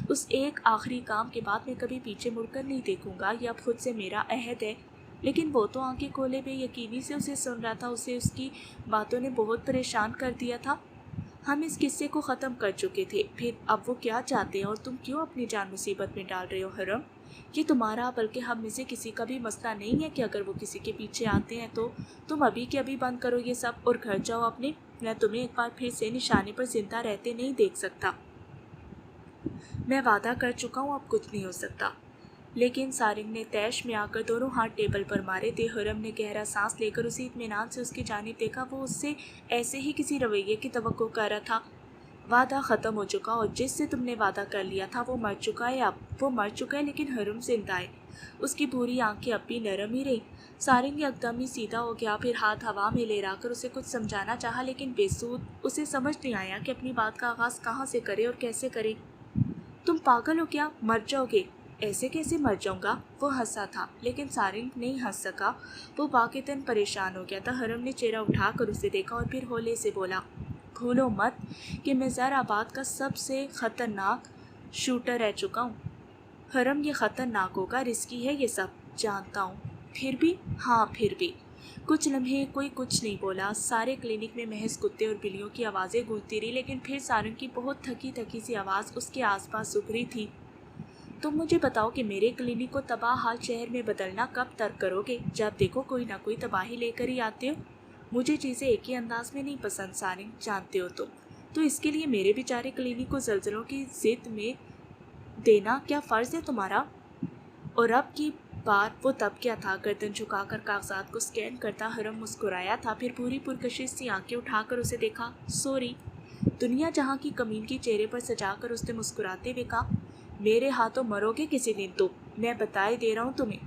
اس ایک آخری کام کے بعد میں کبھی پیچھے مڑ کر نہیں دیکھوں گا۔ یہ اب خود سے میرا عہد ہے۔ لیکن وہ تو آنکھیں کھولے بے یقینی سے اسے سن رہا تھا۔ اسے اس کی باتوں نے بہت پریشان کر دیا تھا۔ ہم اس قصے کو ختم کر چکے تھے، پھر اب وہ کیا چاہتے ہیں اور تم کیوں اپنی جان مصیبت میں ڈال رہے ہو حرم؟ یہ تمہارا بلکہ ہم میں سے کسی کا بھی مسئلہ نہیں ہے کہ اگر وہ کسی کے پیچھے آتے ہیں تو تم ابھی کے ابھی بند کرو یہ سب اور گھر جاؤ اپنے۔ میں تمہیں ایک بار پھر سے نشانے پر زندہ رہتے نہیں دیکھ سکتا۔ میں وعدہ کر چکا ہوں، اب کچھ نہیں ہو سکتا۔ لیکن سارنگ نے طیش میں آ کر دونوں ہاتھ ٹیبل پر مارے تھے۔ حرم نے گہرا سانس لے کر اسی اطمینان سے اس کی جانب دیکھا۔ وہ اس سے ایسے ہی کسی رویے کی توقع کر رہا تھا۔ وعدہ ختم ہو چکا، اور جس سے تم نے وعدہ کر لیا تھا وہ مر چکا ہے۔ اب وہ مر چکا ہے، لیکن حرم زندہ ہے۔ اس کی بھوری آنکھیں اب بھی نرم ہی رہی۔ سارنگ یکدم ہی سیدھا ہو گیا، پھر ہاتھ ہوا میں لہرا کر اسے کچھ سمجھانا چاہا، لیکن بے سود۔ اسے سمجھ نہیں آیا کہ اپنی بات کا آغاز کہاں سے کرے اور کیسے کرے۔ تم پاگل ہو کیا؟ مر جاؤ گے؟ ایسے کیسے مر جاؤں گا؟ وہ ہنسا تھا، لیکن سارنگ نہیں ہنس سکا۔ وہ واقعتاً پریشان ہو گیا تھا۔ حرم نے چہرہ اٹھا کر اسے دیکھا اور پھر ہولے سے بولا، بھولو مت کہ میں زر آباد کا سب سے خطرناک شوٹر رہ چکا ہوں۔ حرم، یہ خطرناک ہوگا، رسکی ہے یہ سب، جانتا ہوں۔ پھر بھی؟ ہاں پھر بھی۔ کچھ لمحے کوئی کچھ نہیں بولا۔ سارے کلینک میں محض کتے اور بلیوں کی آوازیں گونجتی رہی، لیکن پھر سارنگ کی بہت تھکی تھکی سی آواز اس کے آس پاس سکھ رہی تھی، تم مجھے بتاؤ کہ میرے کلینک کو تباہ حال شہر میں بدلنا کب ترک کرو گے؟ جب دیکھو کوئی نہ کوئی تباہی لے کر ہی آتے ہو۔ مجھے چیزیں ایک ہی انداز میں نہیں پسند سارنگ، جانتے ہو تو اس کے لیے میرے بیچارے کلینک کو زلزلوں کی زد میں دینا کیا فرض ہے تمہارا؟ اور اب کی بار وہ تب کیا تھا؟ گردن جھکا کر کاغذات کو سکین کرتا حرم مسکرایا تھا، پھر پوری پرکشش سی آنکھیں اٹھا کر اسے دیکھا۔ سوری۔ دنیا جہاں کی کمین کی چہرے پر سجا کر اس نے مسکراتے ہوئے کہا، میرے ہاتھوں مرو گے کسی دن تو، میں بتائے دے رہا ہوں تمہیں۔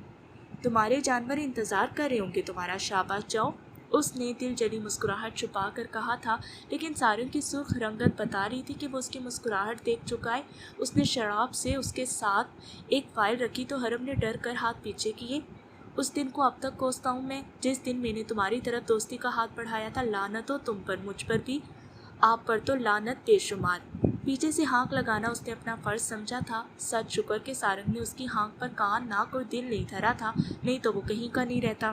تمہارے جانور انتظار کر رہے ہوں گے تمہارا، شاباش جاؤ۔ اس نے دل جلی مسکراہٹ چھپا کر کہا تھا، لیکن سارنگ کی سرخ رنگت بتا رہی تھی کہ وہ اس کی مسکراہٹ دیکھ چکا ہے۔ اس نے شراب سے اس کے ساتھ ایک فائل رکھی تو حرم نے ڈر کر ہاتھ پیچھے کیے۔ اس دن کو اب تک کوستا ہوں میں، جس دن میں نے تمہاری طرف دوستی کا ہاتھ بڑھایا تھا۔ لعنت ہو تم پر، مجھ پر بھی، آپ پر تو لعنت بے شمار۔ پیچھے سے ہانک لگانا اس نے اپنا فرض سمجھا تھا۔ سچ شکر کہ سارنگ نے اس کی ہانک پر کان، ناک اور دل نہیں دھرا تھا، نہیں تو وہ کہیں کا نہیں رہتا۔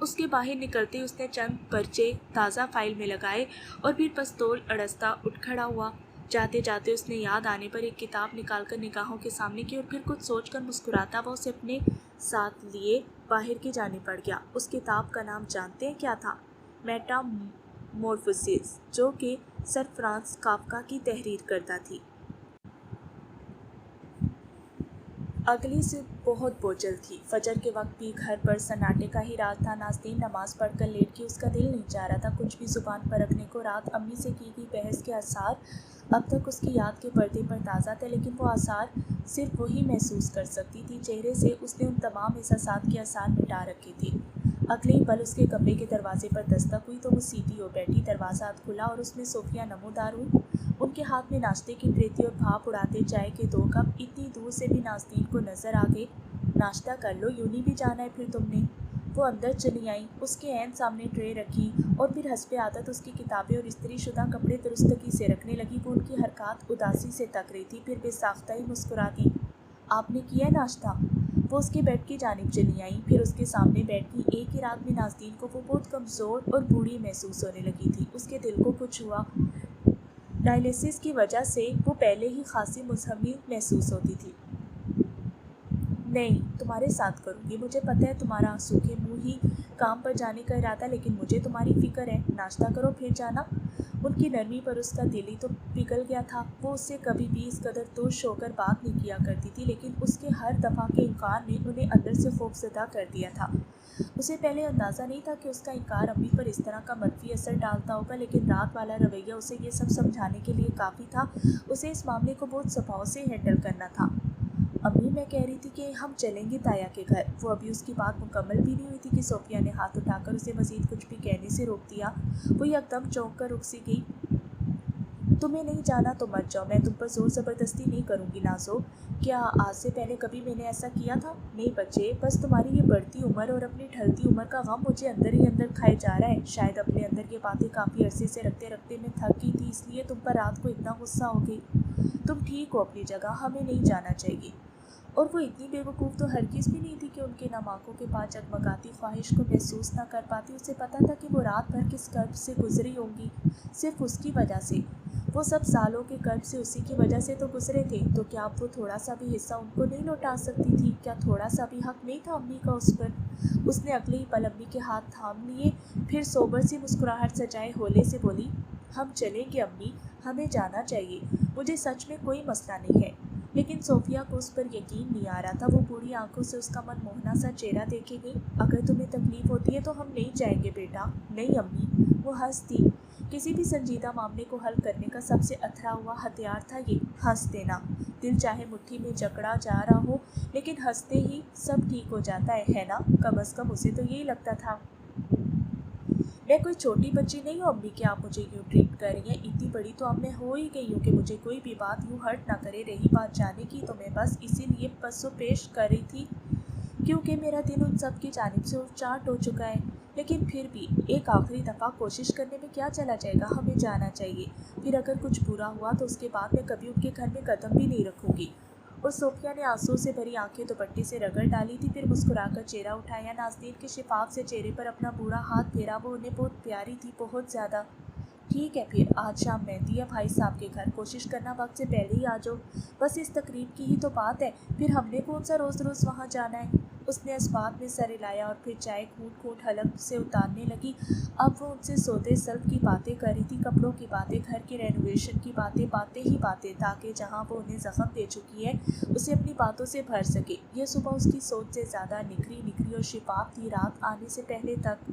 اس کے باہر نکلتے اس نے چند پرچے تازہ فائل میں لگائے اور پھر پستول اڑستا اٹھ کھڑا ہوا۔ جاتے جاتے اس نے یاد آنے پر ایک کتاب نکال کر نگاہوں کے سامنے کی اور پھر کچھ سوچ کر مسکراتا وہ اسے اپنے ساتھ لیے باہر کی جانب بڑھ گیا۔ اس کتاب کا نام جانتے ہیں کیا تھا؟ میٹا مورفوسس، جو کہ سر فرانس کافکا کی تحریر کردہ تھی۔ اگلی صبح بہت بوجھل تھی۔ فجر کے وقت بھی گھر پر سناٹے کا ہی راج تھا۔ نازنین نماز پڑھ کر لیٹ گئی، اس کا دل نہیں چاہ رہا تھا کچھ بھی زبان پر رکھنے کو۔ رات امی سے کی گئی بحث کے آثار اب تک اس کی یاد کے پردے پر تازہ تھے، لیکن وہ آثار صرف وہی محسوس کر سکتی تھی۔ چہرے سے اس نے ان تمام احساسات کے آثار مٹا رکھے تھے۔ اگلے ہی پل اس کے کمرے کے دروازے پر دستک ہوئی تو وہ سیدھی ہو بیٹھی۔ دروازہ کھلا اور اس میں صوفیہ نمودار ہوئی۔ ان کے ہاتھ میں ناشتے کی ٹرے تھی اور بھاپ اڑاتے چائے کے 2 کپ۔ اتنی دور سے بھی نازنین کو نظر آ گئے۔ ناشتہ کر لو، یوں نہیں بھی جانا ہے پھر تم نے؟ وہ اندر چلی آئیں، اس کے عین سامنے ٹرے رکھی اور پھر حسب عادت اس کی کتابیں اور استری شدہ کپڑے درستگی سے رکھنے لگی۔ وہ ان کی حرکات اداسی سے تک رہی تھی، پھر بے ساختہ ہی مسکرا دی۔ آپ نے کیا ناشتہ؟ وہ اس کے بیڈ کی جانب چلی آئیں، پھر اس کے سامنے بیٹھ گئی۔ ایک ہی رات میں نازنین کو وہ بہت کمزور اور بوڑھی محسوس ہونے لگی تھی۔ اس کے دل کو کچھ ہوا۔ ڈائلیسس کی وجہ سے وہ پہلے ہی خاصی مزمل محسوس ہوتی تھی۔ نہیں، تمہارے ساتھ کروں گی۔ مجھے پتہ ہے تمہارا سوکھے منہ ہی کام پر جانے کا ارادہ، لیکن مجھے تمہاری فکر ہے۔ ناشتہ کرو پھر جانا۔ ان کی نرمی پر اس کا دل ہی تو پگھل گیا تھا۔ وہ اس سے کبھی بھی اس قدر ترش ہو کر بات نہیں کیا کرتی تھی، لیکن اس کے ہر دفعہ کے انکار نے انہیں اندر سے خوفزدہ کر دیا تھا۔ اسے پہلے اندازہ نہیں تھا کہ اس کا انکار امی پر اس طرح کا منفی اثر ڈالتا ہوگا، لیکن رات والا رویہ اسے یہ سب سمجھانے کے لیے کافی تھا۔ اسے اس معاملے کو بہت صفاؤ سے ہینڈل کرنا تھا۔ امی، میں کہہ رہی تھی کہ ہم چلیں گے تایا کے گھر۔ وہ ابھی اس کی بات مکمل بھی نہیں ہوئی تھی کہ صوفیہ نے ہاتھ اٹھا کر اسے مزید کچھ بھی کہنے سے روک دیا۔ وہ یکدم چونک کر رک سی گئی۔ تمہیں نہیں جانا تو مت جاؤ، میں تم پر زور زبردستی نہیں کروں گی نازو۔ کیا آج سے پہلے کبھی میں نے ایسا کیا تھا؟ نہیں بچے، بس تمہاری یہ بڑھتی عمر اور اپنی ڈھلتی عمر کا غم مجھے اندر ہی اندر کھائے جا رہا ہے۔ شاید اپنے اندر یہ باتیں کافی عرصے سے رکھتے رکھتے میں تھک گئی تھی، اس لیے تم پر رات کو اتنا غصہ ہو گئی۔ تم ٹھیک ہو اپنی جگہ، ہمیں نہیں جانا چاہیے۔ اور وہ اتنی بے وقوف تو ہرگز بھی نہیں تھی کہ ان کے نم آنکھوں کے پاس جگمگاتی خواہش کو محسوس نہ کر پاتی۔ اسے پتہ تھا کہ وہ رات بھر کس کرب سے گزری ہوں گی، صرف اس کی وجہ سے۔ وہ سب سالوں کے کرب سے اسی کی وجہ سے تو گزرے تھے، تو کیا اب وہ تھوڑا سا بھی حصہ ان کو نہیں لوٹا سکتی تھی؟ کیا تھوڑا سا بھی حق نہیں تھا امی کا اس پر؟ اس نے اگلے ہی پل امی کے ہاتھ تھام لیے، پھر سوبر سی مسکراہٹ سجائے ہولے سے بولی، ہم چلیں گے امی، ہمیں جانا چاہیے، مجھے سچ میں کوئی مسئلہ نہیں ہے۔ لیکن صوفیہ کو اس پر یقین نہیں آ رہا تھا۔ وہ بوڑھی آنکھوں سے اس کا من موہنا سا چہرہ دیکھے گئی۔ اگر تمہیں تکلیف ہوتی ہے تو ہم نہیں جائیں گے بیٹا۔ نہیں امی، وہ ہنس دی۔ کسی بھی سنجیدہ معاملے کو حل کرنے کا سب سے اتھرا ہوا ہتھیار تھا یہ، ہنس دینا۔ دل چاہے مٹھی میں جکڑا جا رہا ہو، لیکن ہنستے ہی سب ٹھیک ہو جاتا ہے نا؟ کم از کم اسے تو یہی لگتا تھا۔ میں کوئی چھوٹی بچی نہیں ہوں امی کہ آپ مجھے یوں ٹریٹ کر رہی ہیں۔ اتنی بڑی تو اب میں ہو ہی گئی ہوں کہ مجھے کوئی بھی بات یوں ہرٹ نہ کرے۔ رہی بات جانے کی تو میں بس اسی لیے پس و پیش کر رہی تھی کیونکہ میرا دل ان سب کی جانب سے اچاٹ ہو چکا ہے۔ لیکن پھر بھی ایک آخری دفعہ کوشش کرنے میں کیا چلا جائے گا؟ ہمیں جانا چاہیے۔ پھر اگر کچھ برا ہوا تو اس کے بعد میں کبھی ان کے گھر میں قدم بھی نہیں رکھوں گی۔ اور صوفیہ نے آنسو سے بھری آنکھیں دوپٹے سے رگڑ ڈالی تھی، پھر مسکرا کر چہرہ اٹھایا، نازنین کے شفاف سے چہرے پر اپنا بوڑھا ہاتھ پھیرا۔ وہ انہیں بہت پیاری تھی، بہت زیادہ۔ ٹھیک ہے پھر، آج شام مہندی ہے بھائی صاحب کے گھر، کوشش کرنا وقت سے پہلے ہی آ جاؤ۔ بس اس تقریب کی ہی تو بات ہے، پھر ہم نے کون سا روز روز وہاں جانا ہے؟ اس نے اس بات میں سر ہلایا اور پھر چائے گھونٹ گھونٹ حلق سے اتارنے لگی۔ اب وہ ان سے سودے سلب کی باتیں کر رہی تھی، کپڑوں کی باتیں، گھر کے رینوویشن کی باتیں، باتیں ہی باتیں، تاکہ جہاں وہ انہیں زخم دے چکی ہے اسے اپنی باتوں سے بھر سکے۔ یہ صبح اس کی سوچ سے زیادہ نکھری اور شفاف تھی۔ رات آنے سے پہلے تک